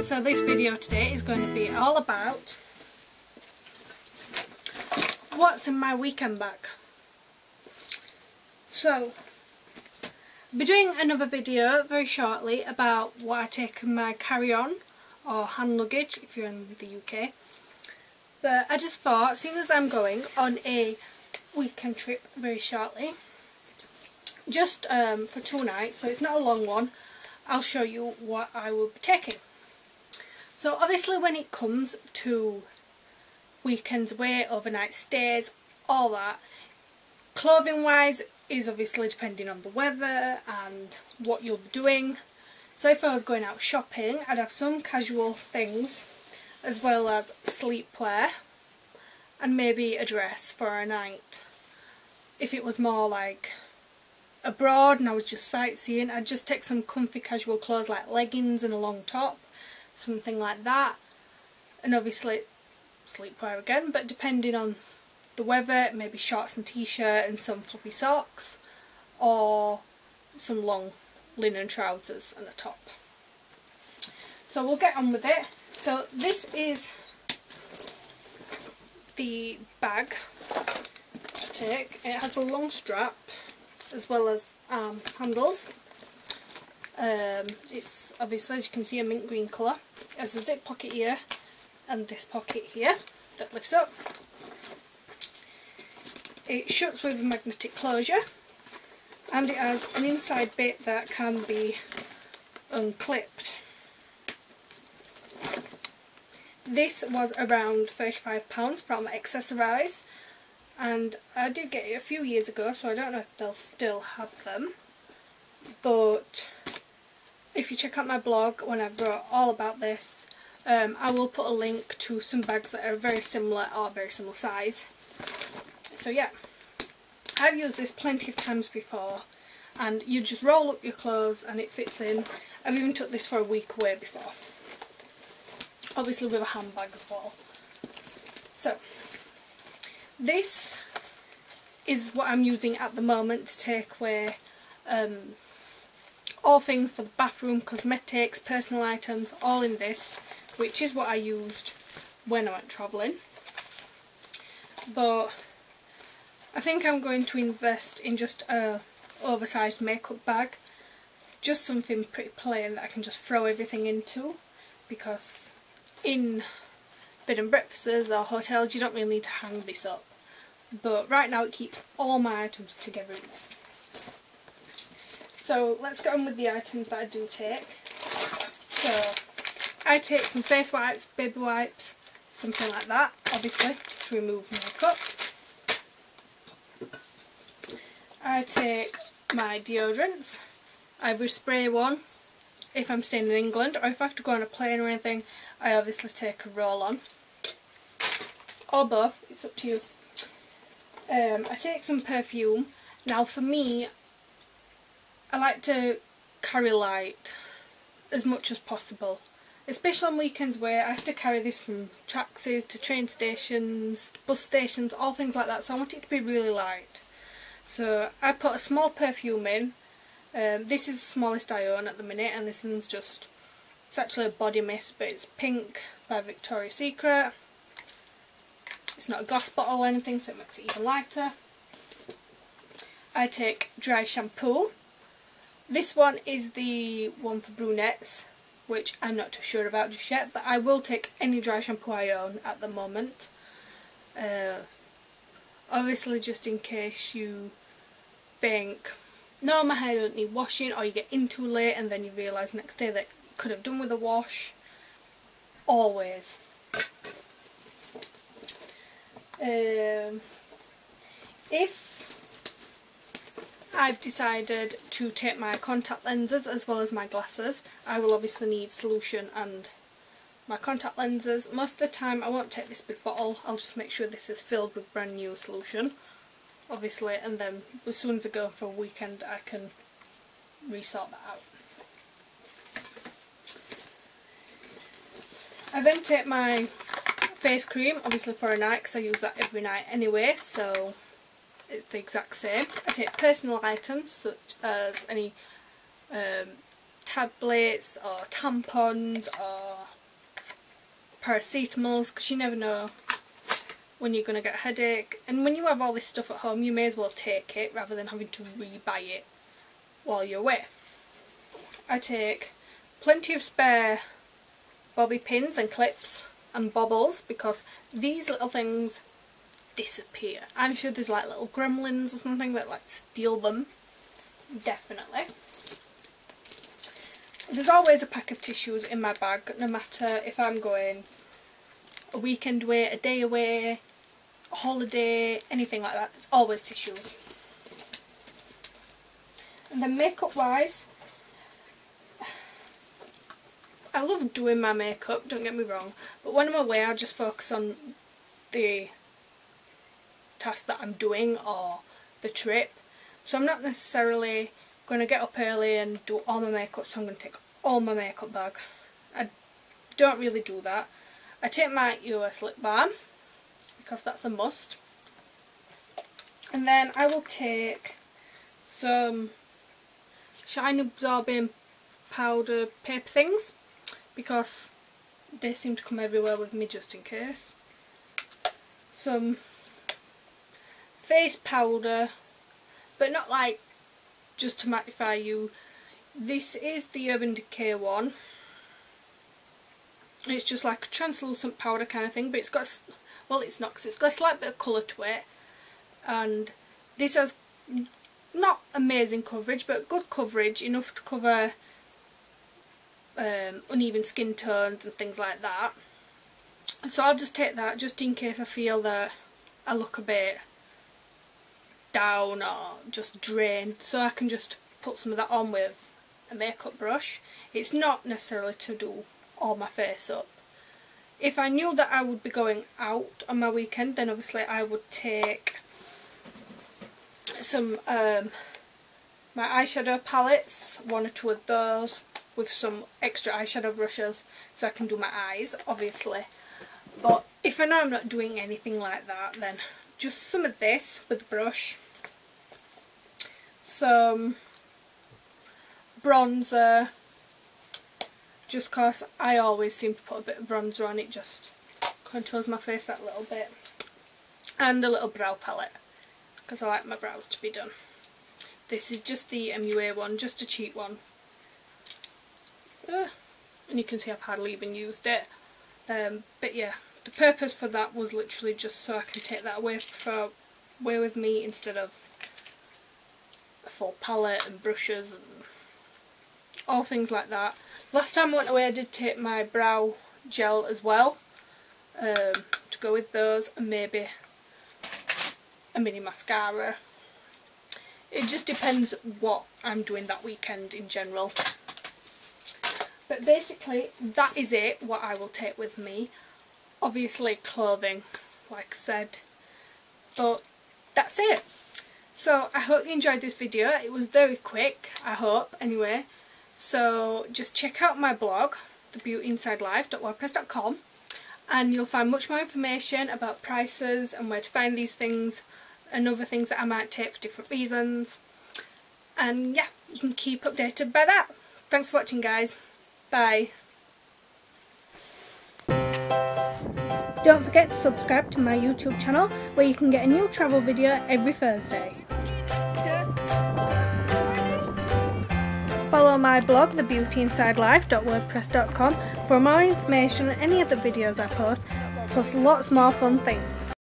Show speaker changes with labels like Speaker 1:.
Speaker 1: So this video today is going to be all about what's in my weekend bag. So, I'll be doing another video very shortly about what I take in my carry-on or hand luggage if you're in the UK. But I just thought, seeing as I'm going on a weekend trip very shortly, just for 2 nights, so it's not a long one, I'll show you what I will be taking. So obviously when it comes to weekends away, overnight stays, all that, clothing wise is obviously depending on the weather and what you'll be doing. So if I was going out shopping, I'd have some casual things as well as sleepwear and maybe a dress for a night. If it was more like abroad and I was just sightseeing, I'd just take some comfy casual clothes like leggings and a long top, something like that, and obviously sleepwear again, but depending on the weather, maybe shorts and t-shirt and some fluffy socks, or some long linen trousers and a top. So we'll get on with it. So this is the bag I take. It has a long strap as well as handles. It's obviously, as you can see, a mint green colour. It has a zip pocket here and this pocket here that lifts up. It shuts with a magnetic closure, and it has an inside bit that can be unclipped. This was around £35 from Accessorise, and I did get it a few years ago, so I don't know if they'll still have them. But if you check out my blog when I've wrote all about this, I will put a link to some bags that are very similar or very similar size. So yeah, I've used this plenty of times before, and you just roll up your clothes and it fits in. I've even took this for a week away before, obviously with a handbag as well. So this is what I'm using at the moment to take away all things for the bathroom, cosmetics, personal items, all in this, which is what I used when I went travelling. But I think I'm going to invest in just a oversized makeup bag, just something pretty plain that I can just throw everything into, because in bed and breakfasts or hotels you don't really need to hang this up, but right now it keeps all my items together in this. So let's get on with the items that I do take. So I take some face wipes, baby wipes, something like that, obviously to remove makeup. I take my deodorants. I either spray one if I'm staying in England, or if I have to go on a plane or anything, I obviously take a roll-on. Or both, it's up to you. I take some perfume. Now for me, I like to carry light as much as possible, especially on weekends where I have to carry this from taxis to train stations, bus stations, all things like that, so I want it to be really light. So I put a small perfume in. This is the smallest I own at the minute, and this one's just, it's actually a body mist, but it's pink by Victoria's Secret. It's not a glass bottle or anything, so it makes it even lighter. I take dry shampoo. This one is the one for brunettes, which I'm not too sure about just yet, but I will take any dry shampoo I own at the moment. Obviously just in case you think, no, my hair don't need washing, or you get in too late and then you realise next day that you could have done with a wash. Always. If I've decided to take my contact lenses as well as my glasses, I will obviously need solution and my contact lenses. Most of the time I won't take this big bottle, I'll just make sure this is filled with brand new solution, obviously, and then as soon as I go for a weekend I can resort that out. I then take my face cream, obviously for a night, because I use that every night anyway, so it's the exact same. I take personal items such as any tablets or tampons or paracetamols, because you never know when you're going to get a headache. And when you have all this stuff at home, you may as well take it rather than having to re-buy it while you're away. I take plenty of spare bobby pins and clips and bobbles, because these little things disappear. I'm sure there's like little gremlins or something that like steal them. Definitely. There's always a pack of tissues in my bag, no matter if I'm going a weekend away, a day away, a holiday, anything like that. It's always tissues. And then makeup wise, I love doing my makeup, don't get me wrong, but when I'm away I just focus on the task that I'm doing or the trip. So I'm not necessarily going to get up early and do all my makeup, so I'm going to take all my makeup bag. I don't really do that. I take my US lip balm because that's a must. And then I will take some shine absorbing powder paper things, because they seem to come everywhere with me just in case. Some face powder, but not like just to mattify you. This is the Urban Decay one. It's just like a translucent powder kind of thing, but it's got, well, it's not, because it's got a slight bit of colour to it. And this has not amazing coverage, but good coverage, enough to cover uneven skin tones and things like that. So I'll just take that just in case I feel that I look a bit down or just drained, so I can just put some of that on with a makeup brush. It's not necessarily to do all my face up. If I knew that I would be going out on my weekend, then obviously I would take some my eyeshadow palettes, one or two of those, with some extra eyeshadow brushes so I can do my eyes, obviously. But if I know I'm not doing anything like that, then just some of this with the brush, some bronzer, just cause I always seem to put a bit of bronzer on, it just contours my face that little bit, and a little brow palette because I like my brows to be done. This is just the MUA one, just a cheap one. And you can see I've hardly even used it. But yeah, the purpose for that was literally just so I can take that away with me instead of a full palette and brushes and all things like that. Last time I went away I did take my brow gel as well, to go with those, and maybe a mini mascara. It just depends what I'm doing that weekend in general. But basically that is it, what I will take with me. Obviously clothing, like I said, but that's it. So I hope you enjoyed this video. It was very quick, I hope, anyway. So just check out my blog, thebeautyinsidelife.wordpress.com, and you'll find much more information about prices and where to find these things and other things that I might take for different reasons. And yeah, you can keep updated by that. Thanks for watching, guys. Bye. Don't forget to subscribe to my YouTube channel, where you can get a new travel video every Thursday. Follow my blog, thebeautyinsidelife.wordpress.com, for more information on any of the videos I post, plus lots more fun things.